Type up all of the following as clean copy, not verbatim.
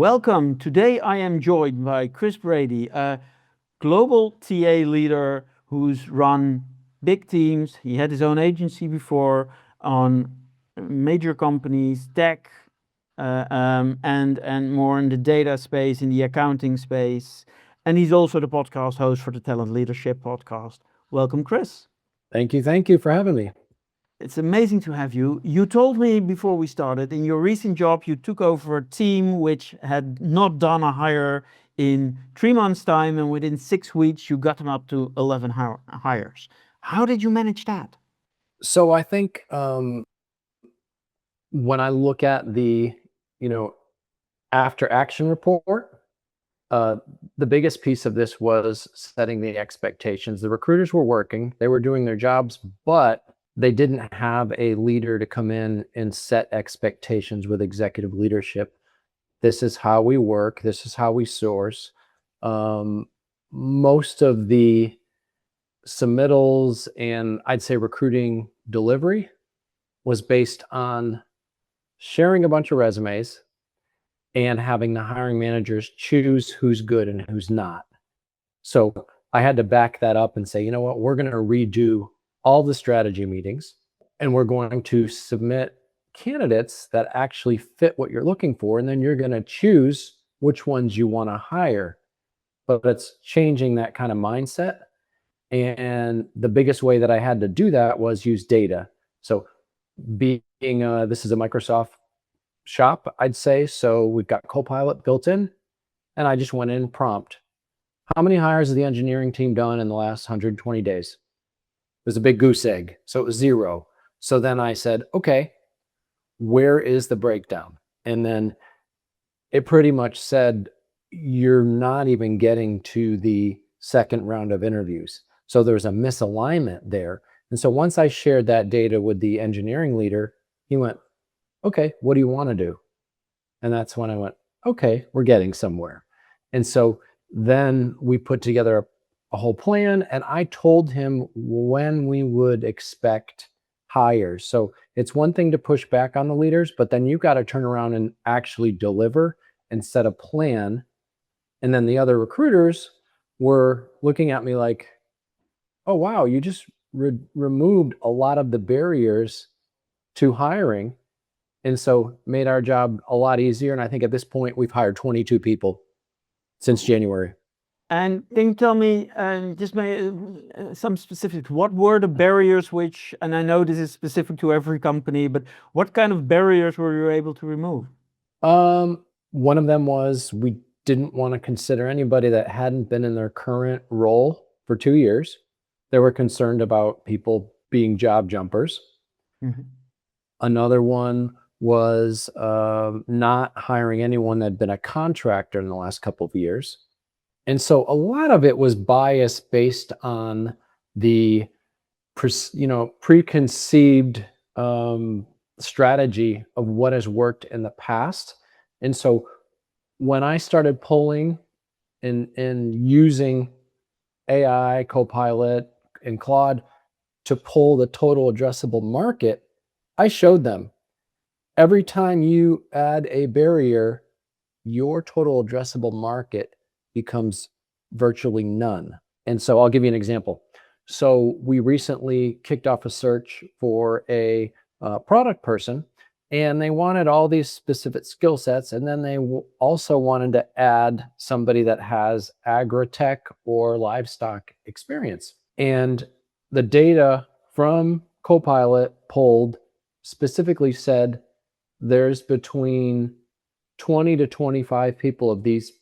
welcome. Today I am joined by Chris Brady, a global TA leader who's run big teams. He had his own agency before on major companies, tech, and more in the data space, in the accounting space. And he's also the podcast host for the Talent Leadership podcast. Welcome, Chris. Thank you for having me. It's amazing to have you. You told me before we started, in your recent job, you took over a team which had not done a hire in 3 months' time, and within 6 weeks, you got them up to 11 hires. How did you manage that? So I think when I look at the, after action report, the biggest piece of this was setting the expectations. The recruiters were working, they were doing their jobs, but they didn't have a leader to come in and set expectations with executive leadership. This is how we work. This is how we source. Most of the submittals and I'd say recruiting delivery was based on sharing a bunch of resumes and having the hiring managers choose who's good and who's not. So I had to back that up and say, you know what, we're going to redo all the strategy meetings and we're going to submit candidates that actually fit what you're looking for. And then you're going to choose which ones you want to hire. But it's changing that kind of mindset. And the biggest way that I had to do that was use data. So being this is a Microsoft shop, I'd say. So we've got Copilot built in, and I just went in prompt. How many hires has the engineering team done in the last 120 days? It was a big goose egg. So it was 0. So then I said, okay, where is the breakdown? And then it pretty much said, you're not even getting to the second round of interviews. So there's a misalignment there. And so once I shared that data with the engineering leader, he went, okay, what do you want to do? And that's when I went, okay, we're getting somewhere. And so then we put together a whole plan, and I told him when we would expect hires. So it's one thing to push back on the leaders, but then you got to turn around and actually deliver and set a plan. And then the other recruiters were looking at me like, oh, wow, you just removed a lot of the barriers to hiring. And so made our job a lot easier. And I think at this point, we've hired 22 people since January. And can you tell me just some specifics? What were the barriers which, and I know this is specific to every company, but what kind of barriers were you able to remove? One of them was we didn't want to consider anybody that hadn't been in their current role for 2 years. They were concerned about people being job jumpers. Mm-hmm. Another one was not hiring anyone that had been a contractor in the last couple of years. And so a lot of it was biased based on the preconceived strategy of what has worked in the past. And so when I started pulling and using AI, Copilot, and Claude to pull the total addressable market, I showed them every time you add a barrier, your total addressable market becomes virtually none. And so I'll give you an example. So we recently kicked off a search for a product person, and they wanted all these specific skill sets. And then they also wanted to add somebody that has agri-tech or livestock experience. And the data from Copilot pulled specifically said there's between 20 to 25 people of these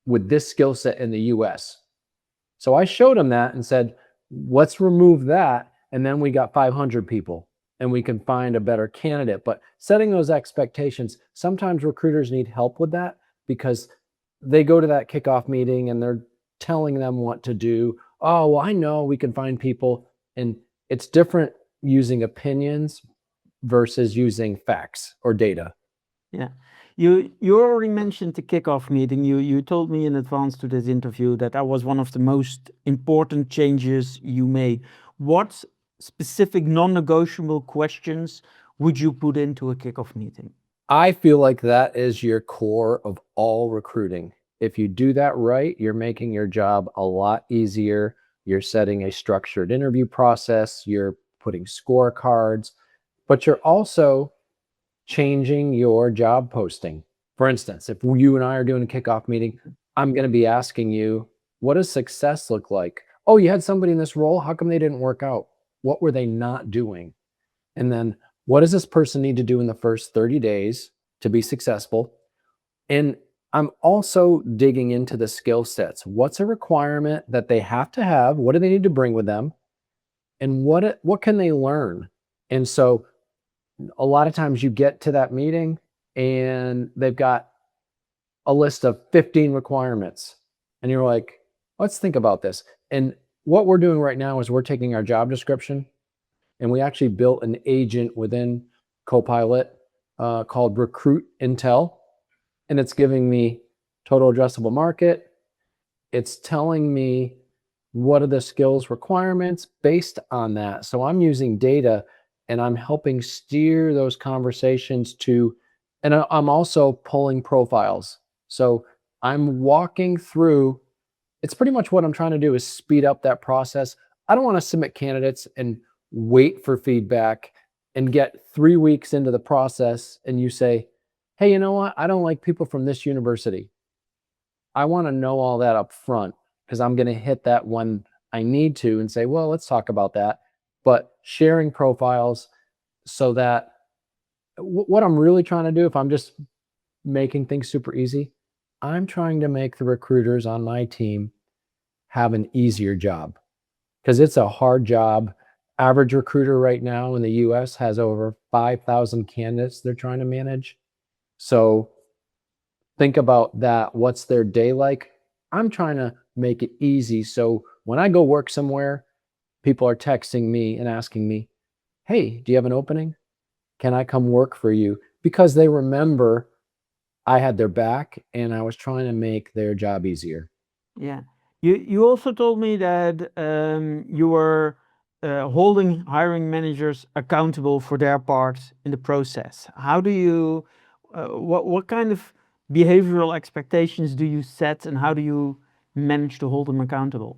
with this skill set in the US. So I showed them that and said, let's remove that. And then we got 500 people and we can find a better candidate. But setting those expectations, sometimes recruiters need help with that because they go to that kickoff meeting and they're telling them what to do. Oh, well, I know we can find people. And it's different using opinions versus using facts or data. Yeah. You already mentioned the kickoff meeting. You told me in advance to this interview that was one of the most important changes you made. What specific non-negotiable questions would you put into a kickoff meeting? I feel like that is your core of all recruiting. If you do that right, you're making your job a lot easier. You're setting a structured interview process, you're putting scorecards, but you're also changing your job posting. For instance, if you and I are doing a kickoff meeting, I'm going to be asking you, what does success look like? Oh, you had somebody in this role. How come they didn't work out? What were they not doing? And then what does this person need to do in the first 30 days to be successful? And I'm also digging into the skill sets. What's a requirement that they have to have? What do they need to bring with them? And what can they learn? And so a lot of times you get to that meeting and they've got a list of 15 requirements. And you're like, let's think about this. And what we're doing right now is we're taking our job description and we actually built an agent within Copilot called Recruit Intel. And it's giving me total addressable market. It's telling me what are the skills requirements based on that. So I'm using data and I'm helping steer those conversations to, and I'm also pulling profiles. So I'm walking through, it's pretty much what I'm trying to do is speed up that process. I don't want to submit candidates and wait for feedback and get 3 weeks into the process and you say, hey, you know what? I don't like people from this university. I want to know all that up front because I'm going to hit that when I need to and say, well, let's talk about that. But sharing profiles so that what I'm really trying to do, if I'm just making things super easy, I'm trying to make the recruiters on my team have an easier job because it's a hard job. Average recruiter right now in the US has over 5,000 candidates they're trying to manage. So think about that. What's their day like? I'm trying to make it easy. So when I go work somewhere, people are texting me and asking me, hey, do you have an opening? Can I come work for you? Because they remember I had their back and I was trying to make their job easier. Yeah. You also told me that you were holding hiring managers accountable for their part in the process. How do you, what kind of behavioral expectations do you set and how do you manage to hold them accountable?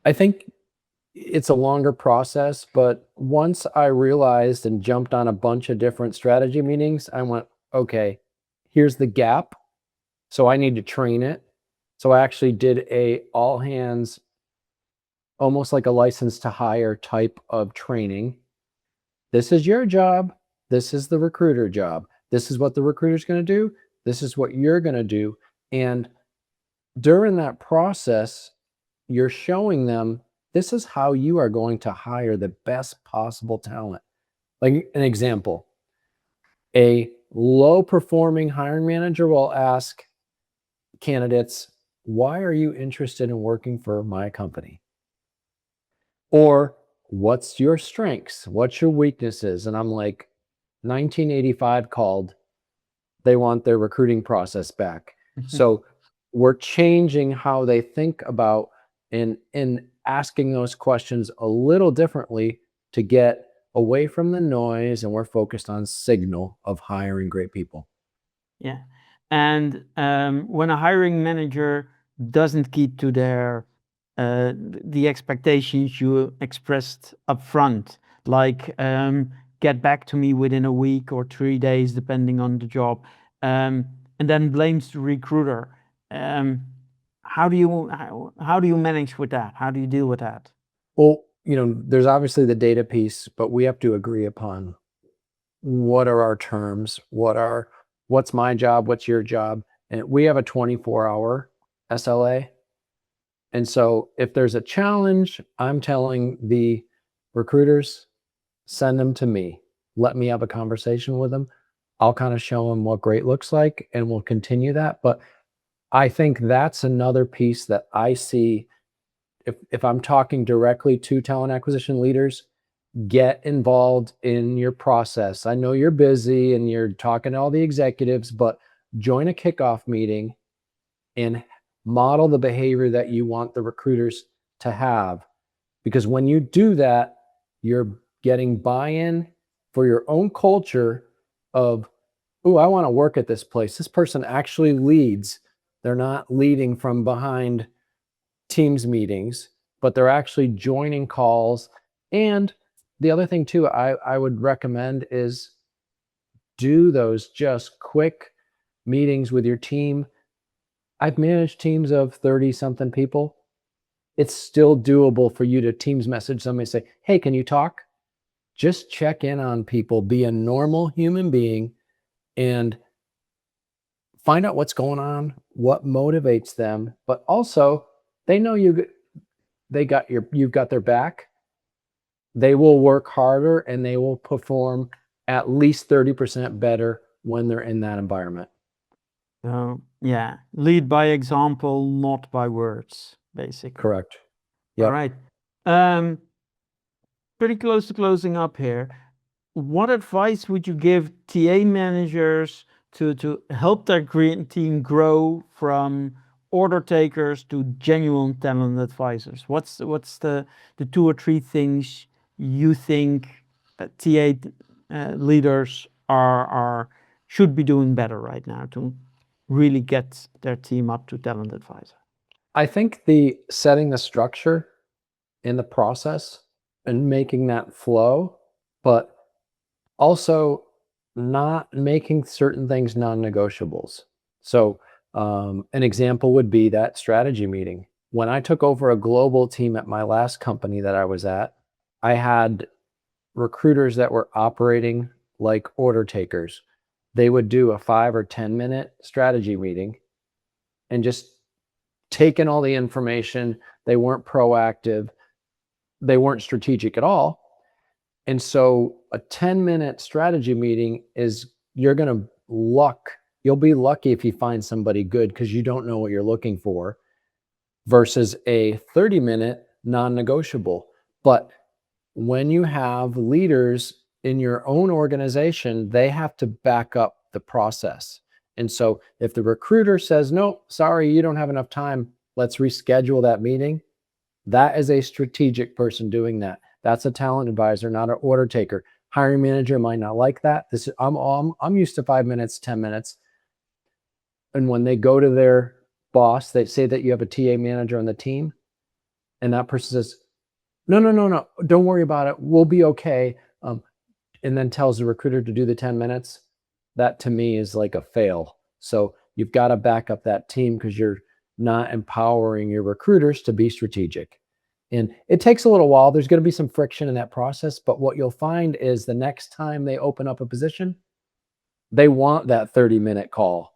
I think it's a longer process, but once I realized and jumped on a bunch of different strategy meetings, I went, okay, here's the gap. So I need to train it. So I actually did a all hands, almost like a license to hire type of training. This is your job. This is the recruiter job. This is what the recruiter's going to do. This is what you're going to do. And during that process, you're showing them this is how you are going to hire the best possible talent. Like an example, a low performing hiring manager will ask candidates, why are you interested in working for my company? Or what's your strengths? What's your weaknesses? And I'm like, 1985 called, they want their recruiting process back. So we're changing how they think about and asking those questions a little differently to get away from the noise and we're focused on signal of hiring great people. Yeah. And when a hiring manager doesn't keep to their the expectations you expressed upfront, like get back to me within a week or 3 days, depending on the job, and then blames the recruiter. Um, how do you manage with that? How do you deal with that? Well, there's obviously the data piece, but we have to agree upon what are our terms, what's my job, what's your job, and we have a 24-hour SLA. And so if there's a challenge, I'm telling the recruiters, send them to me. Let me have a conversation with them. I'll kind of show them what great looks like and we'll continue that. But I think that's another piece that I see if I'm talking directly to talent acquisition leaders, get involved in your process. I know you're busy and you're talking to all the executives, but join a kickoff meeting and model the behavior that you want the recruiters to have. Because when you do that, you're getting buy in for your own culture of, "Ooh, I want to work at this place. This person actually leads. They're not leading from behind Teams meetings, but they're actually joining calls." And the other thing too, I would recommend is do those just quick meetings with your team. I've managed teams of 30 something people. It's still doable for you to Teams message somebody and say, "Hey, can you talk?" Just check in on people, be a normal human being, and find out what's going on, what motivates them, but also they know you've got their back. They will work harder and they will perform at least 30% better when they're in that environment. So yeah, lead by example, not by words, basically. Correct. All Yep. right. Pretty close to closing up here. What advice would you give TA managers to help their team grow from order takers to genuine talent advisors? What's the two or three things you think TA leaders are should be doing better right now to really get their team up to talent advisor? I think the setting the structure in the process and making that flow, but also not making certain things non-negotiables. So, an example would be that strategy meeting. When I took over a global team at my last company that I was at, I had recruiters that were operating like order takers. They would do a 5 or 10 minute strategy meeting and just take in all the information. They weren't proactive, they weren't strategic at all. And so a 10-minute strategy meeting is you're going to you'll be lucky if you find somebody good because you don't know what you're looking for versus a 30-minute non-negotiable. But when you have leaders in your own organization, they have to back up the process. And so if the recruiter says, "No, sorry, you don't have enough time, let's reschedule that meeting," that is a strategic person doing that. That's a talent advisor, not an order taker. Hiring manager might not like that. I'm used to 5 minutes, 10 minutes. And when they go to their boss, they say that you have a TA manager on the team, and that person says, "No, no, no, no, don't worry about it. We'll be okay." And then tells the recruiter to do the 10 minutes. That to me is like a fail. So you've got to back up that team because you're not empowering your recruiters to be strategic. And it takes a little while. There's going to be some friction in that process. But what you'll find is the next time they open up a position, they want that 30-minute call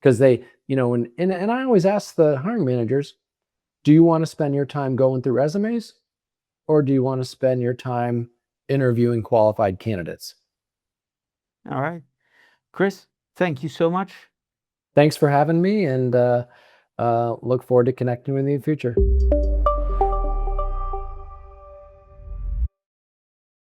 because and I always ask the hiring managers, do you want to spend your time going through resumes or do you want to spend your time interviewing qualified candidates? All right, Chris, thank you so much. Thanks for having me and look forward to connecting with you in the future.